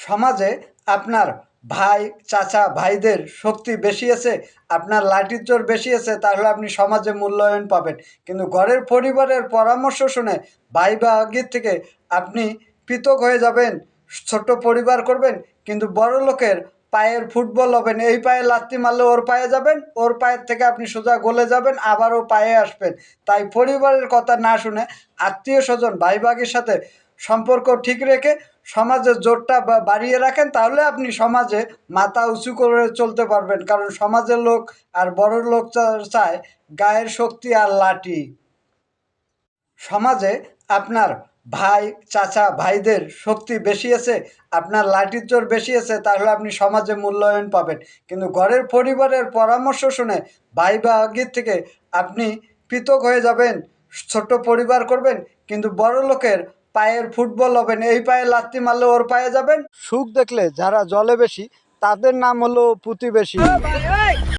সমাজে আপনার ভাই চাচা ভাইদের শক্তি বেশি আছে, আপনার লাঠির জোর বেশি আছে, তাহলে আপনি সমাজে মূল্যায়ন পাবেন। কিন্তু ঘরের পরিবারের পরামর্শ শুনে ভাই ভাগির থেকে আপনি পৃথক হয়ে যাবেন, ছোট্ট পরিবার করবেন, কিন্তু বড় লোকের পায়ের ফুটবল হবেন। এই পায়ে লাথি মারলে ওর পায়ে যাবেন, ওর পায়ের থেকে আপনি সোজা গলে যাবেন, আবারও পায়ে আসবেন। তাই পরিবারের কথা না শুনে আত্মীয় স্বজন ভাই ভাগের সাথে সম্পর্ক ঠিক রেখে সমাজের জোরটা বাড়িয়ে রাখেন, তাহলে আপনি সমাজে মাথা উঁচু করে চলতে পারবেন। কারণ সমাজের লোক আর বড় লোক চায় গায়ের শক্তি আর লাঠি। সমাজে আপনার ভাই চাচা ভাইদের শক্তি বেশি আছে, আপনার লাঠির জোর বেশি আছে, তাহলে আপনি সমাজে মূল্যায়ন পাবেন। কিন্তু ঘরের পরিবারের পরামর্শ শুনে ভাই ভাগির থেকে আপনি পৃথক হয়ে যাবেন, ছোট্ট পরিবার করবেন, কিন্তু বড় লোকের পায়ের ফুটবল হবেন। এই পায়ে লাথি মারলে ওর পায়ে যাবেন। সুখ দেখলে যারা জলে বেশি, তাদের নাম হলো প্রতিবেশী।